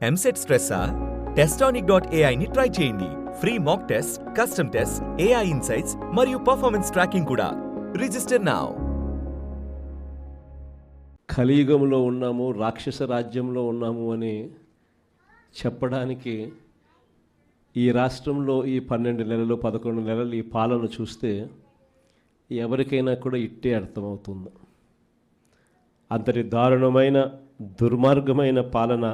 EAMCET స్ట్రెస్సా? Testonic.ai ని try చేయండి. Free mock test, custom test, AI insights మరియు పర్ఫార్మెన్స్ ట్రాకింగ్ కూడా. Register now. కలియుగంలో ఉన్నాము, రాక్షస రాజ్యంలో ఉన్నాము అని చెప్పడానికి ఈ రాష్ట్రంలో ఈ 12 నెలలు 11 నెలలు ఈ పాలన చూస్తే ఎవరికైనా కూడా ఇట్టే అర్థమవుతుంది. అంతటి దారుణమైన దుర్మార్గమైన పాలన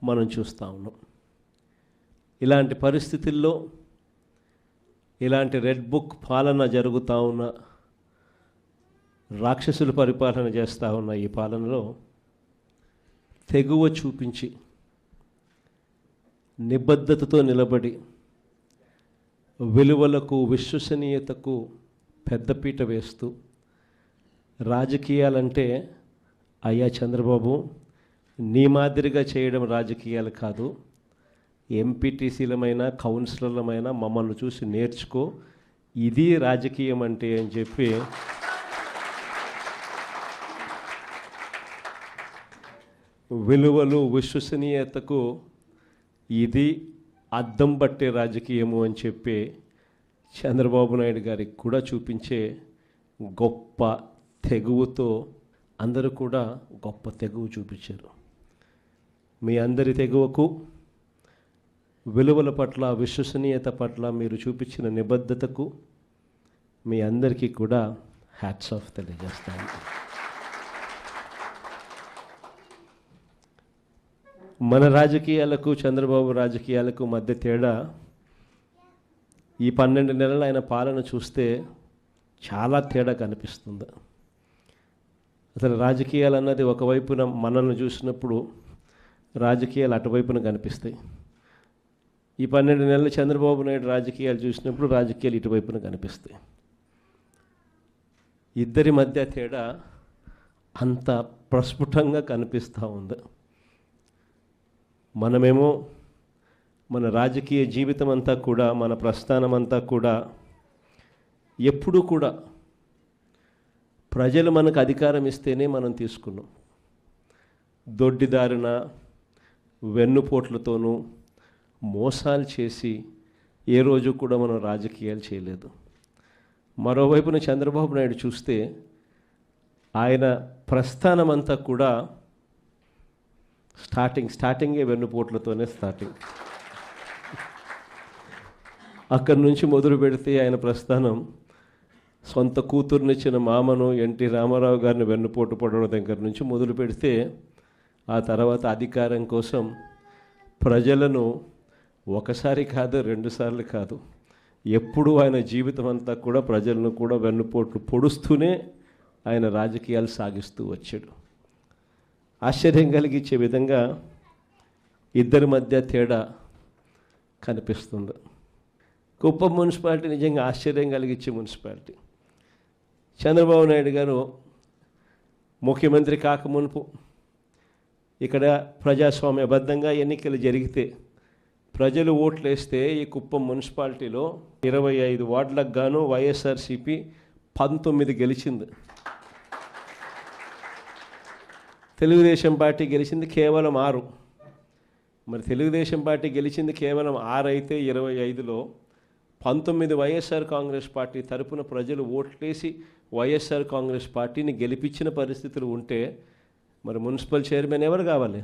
మనం చూస్తూ ఉన్నాం. ఇలాంటి పరిస్థితుల్లో ఇలాంటి రెడ్ బుక్ పాలన జరుగుతూ ఉన్న, రాక్షసులు పరిపాలన చేస్తూ ఉన్న ఈ పాలనలో తెగువ చూపించి నిబద్ధతతో నిలబడి విలువలకు విశ్వసనీయతకు పెద్దపీట వేస్తూ రాజకీయాలంటే అయ్యా చంద్రబాబు నీ మాదిరిగా చేయడం రాజకీయాలు కాదు, ఎంపీటీసీలమైనా కౌన్సిలర్లమైనా మమ్మల్ని చూసి నేర్చుకో, ఇది రాజకీయం అంటే అని చెప్పి విలువలు విశ్వసనీయతకు ఇది అద్దం పట్టే రాజకీయము అని చెప్పి చంద్రబాబు నాయుడు గారికి కూడా చూపించే గొప్ప తెగువతో అందరూ కూడా గొప్ప తెగువ చూపించారు. మీ అందరి తెగువకు, విలువల పట్ల, విశ్వసనీయత పట్ల మీరు చూపించిన నిబద్ధతకు మీ అందరికీ కూడా హ్యాట్స్ ఆఫ్ తెలియజేస్తాను. మన రాజకీయాలకు చంద్రబాబు రాజకీయాలకు మధ్య తేడా ఈ 12 నెలలు ఆయన పాలన చూస్తే చాలా తేడా కనిపిస్తుంది. అసలు రాజకీయాలు అన్నది ఒకవైపున మనల్ని చూసినప్పుడు రాజకీయాలు అటువైపున కనిపిస్తాయి. ఈ 12 నెలలు చంద్రబాబు నాయుడు రాజకీయాలు చూసినప్పుడు రాజకీయాలు ఇటువైపున కనిపిస్తాయి. ఇద్దరి మధ్య తేడా అంత ప్రస్ఫుటంగా కనిపిస్తూ ఉంది. మనమేమో మన రాజకీయ జీవితం అంతా కూడా, మన ప్రస్థానం అంతా కూడా ఎప్పుడూ కూడా ప్రజలు మనకు అధికారం ఇస్తేనే మనం తీసుకున్నాం. దొడ్డిదారిన వెన్నుపోట్లతోనూ మోసాలు చేసి ఏ రోజు కూడా మనం రాజకీయాలు చేయలేదు. మరోవైపున చంద్రబాబు నాయుడు చూస్తే ఆయన ప్రస్థానం అంతా కూడా స్టార్టింగే వెన్నుపోట్లతోనే స్టార్టింగ్. అక్కడి నుంచి మొదలు పెడితే ఆయన ప్రస్థానం సొంత కూతుర్నిచ్చిన మామను ఎన్టీ రామారావు గారిని వెన్నుపోటు పడడం దగ్గర నుంచి మొదలు పెడితే, ఆ తర్వాత అధికారం కోసం ప్రజలను ఒకసారి కాదు, 2 సార్లు కాదు, ఎప్పుడూ ఆయన జీవితం అంతా కూడా ప్రజలను కూడా వెన్నుపోట్లు పొడుస్తూనే ఆయన రాజకీయాలు సాగిస్తూ వచ్చాడు. ఆశ్చర్యం కలిగించే విధంగా ఇద్దరి మధ్య తేడా కనిపిస్తుంది. కుప్పం మున్సిపాలిటీ నిజంగా ఆశ్చర్యం కలిగించే మున్సిపాలిటీ. చంద్రబాబు నాయుడు గారు ముఖ్యమంత్రి కాకమునుపు ఇక్కడ ప్రజాస్వామ్యబద్ధంగా ఎన్నికలు జరిగితే ప్రజలు ఓట్లు వేస్తే ఈ కుప్పం మున్సిపాలిటీలో 25 వార్డులకు గాను వైఎస్ఆర్సీపీ 19 గెలిచింది. తెలుగుదేశం పార్టీ గెలిచింది కేవలం 6. మరి తెలుగుదేశం పార్టీ గెలిచింది కేవలం 6 అయితే 25లో 19 వైఎస్ఆర్ కాంగ్రెస్ పార్టీ తరపున ప్రజలు ఓట్లేసి వైఎస్ఆర్ కాంగ్రెస్ పార్టీని గెలిపించిన పరిస్థితులు ఉంటే మరి మున్సిపల్ చైర్మన్ ఎవరు కావాలి?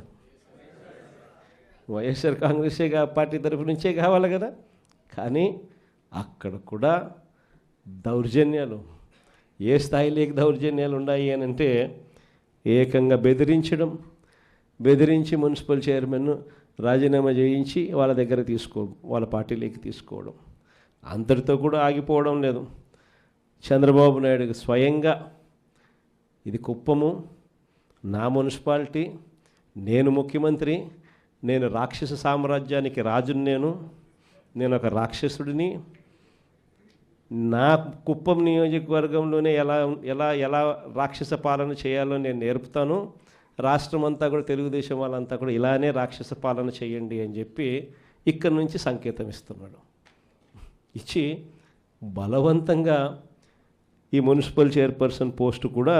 వైఎస్ఆర్ కాంగ్రెసే పార్టీ తరపు నుంచే కావాలి కదా. కానీ అక్కడ కూడా దౌర్జన్యాలు, ఏ స్థాయిలోకి దౌర్జన్యాలు ఉన్నాయి అని అంటే ఏకంగా బెదిరించి మున్సిపల్ చైర్మన్ రాజీనామా చేయించి వాళ్ళ దగ్గర వాళ్ళ పార్టీలోకి తీసుకోవడం. అంతటితో కూడా ఆగిపోవడం లేదు. చంద్రబాబు నాయుడు స్వయంగా ఇది కుప్పము, నా మున్సిపాలిటీ, నేను ముఖ్యమంత్రి, నేను రాక్షస సామ్రాజ్యానికి రాజుని, నేను ఒక రాక్షసుడిని, నా కుప్పం నియోజకవర్గంలోనే ఎలా రాక్షస పాలన చేయాలో నేను నేర్పుతాను, రాష్ట్రం అంతా కూడా తెలుగుదేశం వాళ్ళంతా కూడా ఇలానే రాక్షస పాలన చేయండి అని చెప్పి ఇక్కడి నుంచి సంకేతం ఇస్తున్నాడు. ఇచ్చి బలవంతంగా ఈ మున్సిపల్ చైర్పర్సన్ పోస్టు కూడా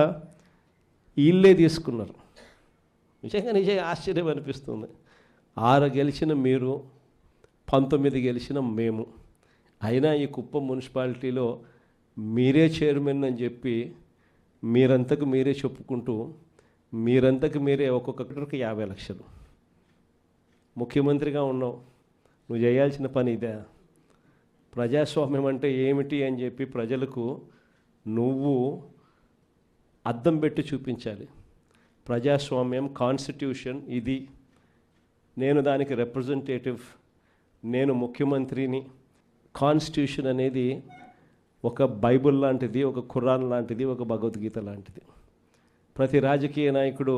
వీళ్ళే తీసుకున్నారు. నిజంగా ఆశ్చర్యం అనిపిస్తుంది. 6 గెలిచిన మీరు, 19 గెలిచిన మేము, అయినా ఈ కుప్పం మున్సిపాలిటీలో మీరే చైర్మన్ అని చెప్పి మీరంతకు మీరే చెప్పుకుంటూ మీరంతకు మీరే ఒక్కొక్కరికి 50 లక్షలు. ముఖ్యమంత్రిగా ఉన్నావు, నువ్వు చేయాల్సిన పని ఇదే. ప్రజాస్వామ్యం అంటే ఏమిటి అని చెప్పి ప్రజలకు నువ్వు అద్దం పెట్టి చూపించాలి. ప్రజాస్వామ్యం, కాన్స్టిట్యూషన్ ఇది, నేను దానికి రిప్రజెంటేటివ్, నేను ముఖ్యమంత్రిని. కాన్స్టిట్యూషన్ అనేది ఒక బైబిల్ లాంటిది, ఒక ఖురాన్ లాంటిది, ఒక భగవద్గీత లాంటిది. ప్రతి రాజకీయ నాయకుడు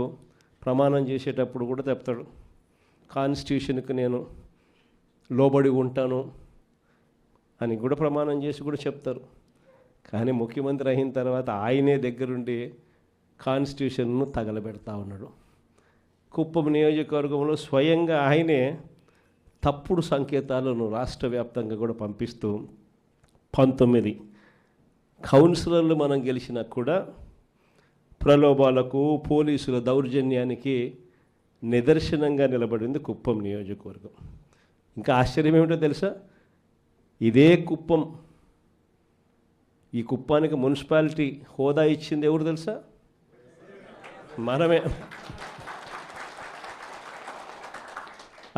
ప్రమాణం చేసేటప్పుడు కూడా చెప్తాడు, కాన్స్టిట్యూషన్కి నేను లోబడి ఉంటాను అని కూడా ప్రమాణం చేసి కూడా చెప్తారు. కానీ ముఖ్యమంత్రి అయిన తర్వాత ఆయనే దగ్గరుండి కాన్స్టిట్యూషన్ను తగలబెడతా ఉన్నాడు. కుప్పం నియోజకవర్గంలో స్వయంగా ఆయనే తప్పుడు సంకేతాలను రాష్ట్ర వ్యాప్తంగా కూడా పంపిస్తూ 19 కౌన్సిలర్లు మనం గెలిచినా కూడా ప్రలోభాలకు, పోలీసుల దౌర్జన్యానికి నిదర్శనంగా నిలబడింది కుప్పం నియోజకవర్గం. ఇంకా ఆశ్చర్యం ఏమిటో తెలుసా, ఇదే కుప్పం, ఈ కుప్పానికి మున్సిపాలిటీ హోదా ఇచ్చింది ఎవరు తెలుసా? మనమే.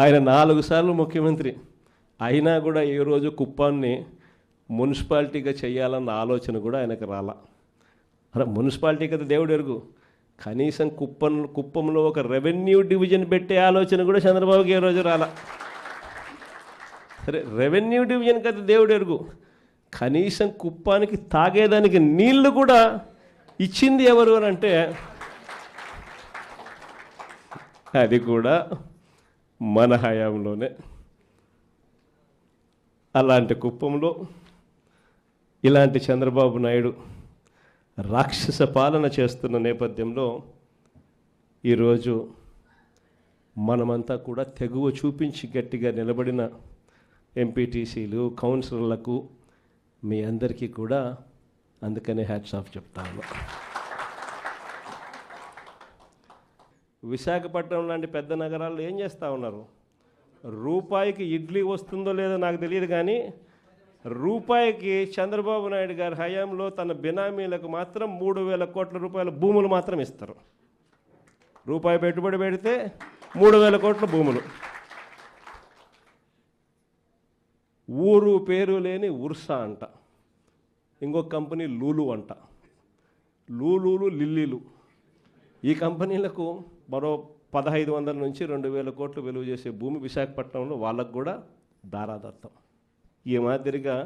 ఆయన 4 సార్లు ముఖ్యమంత్రి అయినా కూడా ఏ రోజు కుప్పాన్ని మున్సిపాలిటీగా చేయాలన్న ఆలోచన కూడా ఆయనకు రాలా. అరే మున్సిపాలిటీ కదా దేవుడు ఎరుగు, కనీసం కుప్పంలో ఒక రెవెన్యూ డివిజన్ పెట్టే ఆలోచన కూడా చంద్రబాబుకి ఏ రోజు రాలా. సరే రెవెన్యూ డివిజన్ కదా దేవుడు ఎరుగు, కనీసం కుప్పానికి తాగేదానికి నీళ్లు కూడా ఇచ్చింది ఎవరు అని అంటే అది కూడా మన హయాంలోనే. అలాంటి కుప్పంలో ఇలాంటి చంద్రబాబు నాయుడు రాక్షస పాలన చేస్తున్న నేపథ్యంలో ఈరోజు మనమంతా కూడా తెగువ చూపించి గట్టిగా నిలబడిన ఎంపీటీసీలు, కౌన్సిలర్లకు మీ అందరికీ కూడా అందుకనే హ్యాట్స్ ఆఫ్ చెప్తాను. విశాఖపట్నం లాంటి పెద్ద నగరాల్లో ఏం చేస్తూ ఉన్నారు? రూపాయికి ఇడ్లీ వస్తుందో లేదో నాకు తెలియదు, కానీ రూపాయికి చంద్రబాబు నాయుడు గారి హయాంలో తన బినామీలకు మాత్రం 3,000 కోట్ల రూపాయల భూములు మాత్రం ఇస్తారు. రూపాయి పెట్టుబడి పెడితే 3,000 కోట్ల భూములు. ఊరు పేరు లేని ఉర్సా అంట, ఇంకొక కంపెనీ లూలు అంట, లూలులు లిల్లీలు. ఈ కంపెనీలకు మరో 1,500 నుంచి 2,000 కోట్లు విలువ చేసే భూమి విశాఖపట్నంలో వాళ్ళకు కూడా దారాదత్తం. ఈ మాదిరిగా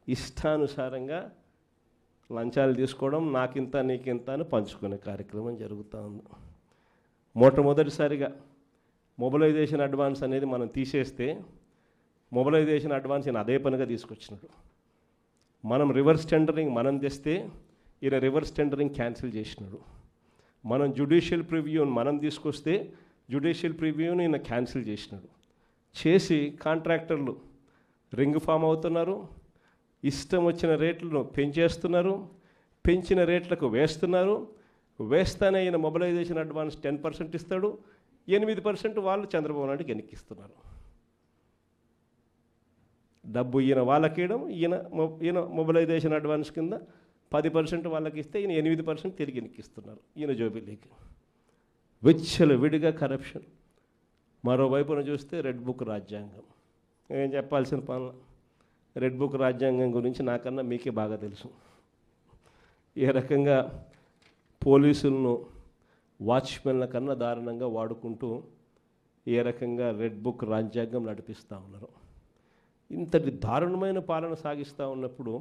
ఇష్టానుసారంగా లంచాలు తీసుకోవడం, నాకింత నీకింత అని పంచుకునే కార్యక్రమం జరుగుతూ ఉంది. మొట్టమొదటిసారిగా మొబిలైజేషన్ అడ్వాన్స్ అనేది మనం తీసేస్తే, మొబిలైజేషన్ అడ్వాన్స్ ఈయన అదే పనిగా తీసుకొచ్చినాడు. మనం రివర్స్ టెండరింగ్ మనం తెస్తే ఈయన రివర్స్ టెండరింగ్ క్యాన్సిల్ చేసినాడు. మనం జ్యుడిషియల్ ప్రివ్యూని మనం తీసుకొస్తే జ్యుడిషియల్ ప్రివ్యూని ఈయన క్యాన్సిల్ చేసినాడు. చేసి కాంట్రాక్టర్లు రింగ్ ఫామ్ అవుతున్నారు, ఇష్టం వచ్చిన రేట్లను పెంచేస్తున్నారు, పెంచిన రేట్లకు వేస్తున్నారు. వేస్తానే ఈయన మొబిలైజేషన్ అడ్వాన్స్ 10% ఇస్తాడు, 8% వాళ్ళు చంద్రబాబు నాయుడుకి ఎన్నికిస్తున్నారు. డబ్బు ఈయన వాళ్ళకేయడం, ఈయన మొబిలైజేషన్ అడ్వాన్స్ కింద 10% వాళ్ళకి ఇస్తే ఈయన 8% తిరిగి ఎన్నికిస్తున్నారు ఈయన జోబిలీకి. విడిగా కరప్షన్. మరోవైపున చూస్తే రెడ్ బుక్ రాజ్యాంగం. ఏం చెప్పాల్సిన పనుల రెడ్ బుక్ రాజ్యాంగం గురించి నాకన్నా మీకే బాగా తెలుసు. ఏ రకంగా పోలీసులను వాచ్మెన్ల కన్నా దారుణంగా వాడుకుంటూ ఏ రకంగా రెడ్ బుక్ రాజ్యాంగం నడిపిస్తూ ఉన్నారు. ఇంతటి దారుణమైన పాలన సాగిస్తూ ఉన్నప్పుడు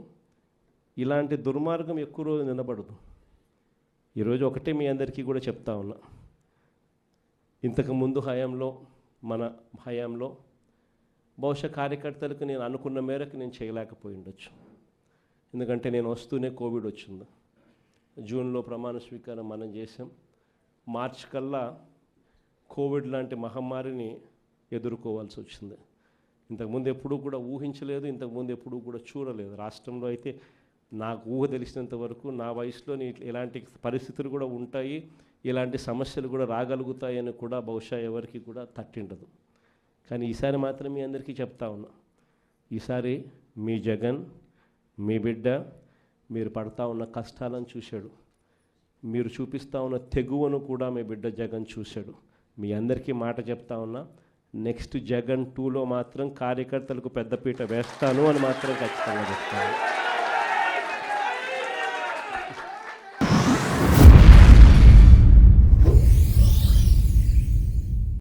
ఇలాంటి దుర్మార్గం ఎక్కువ రోజు నిలబడదు. ఈరోజు ఒకటే మీ అందరికీ కూడా చెప్తా ఉన్నా, ఇంతకుముందు హయాంలో, మన హయాంలో బహుశా కార్యకర్తలకు నేను అనుకున్న మేరకు నేను చేయలేకపోయి ఉండొచ్చు. ఎందుకంటే నేను వస్తూనే కోవిడ్ వచ్చింది. జూన్లో ప్రమాణ స్వీకారం మనం చేసాం. మార్చి కల్లా కోవిడ్ లాంటి మహమ్మారిని ఎదుర్కోవాల్సి వచ్చింది. ఇంతకుముందు ఎప్పుడూ కూడా ఊహించలేదు, ఇంతకుముందు ఎప్పుడూ కూడా చూడలేదు. రాష్ట్రంలో అయితే నాకు ఊహ తెలిసినంత వరకు నా వయసులో ఇలాంటి పరిస్థితులు కూడా ఉంటాయి, ఇలాంటి సమస్యలు కూడా రాగలుగుతాయని కూడా బహుశా ఎవరికి కూడా తట్టిండదు. కానీ ఈసారి మాత్రం మీ అందరికీ చెప్తా ఉన్నా, ఈసారి మీ జగన్, మీ బిడ్డ మీరు పడతా ఉన్న కష్టాలను చూశాడు, మీరు చూపిస్తూ ఉన్న తెగువను కూడా మీ బిడ్డ జగన్ చూశాడు. మీ అందరికీ మాట చెప్తా ఉన్నా, నెక్స్ట్ జగన్ 2లో మాత్రం కార్యకర్తలకు పెద్దపీట వేస్తాను అని మాత్రం ఖచ్చితంగా చెప్తాను.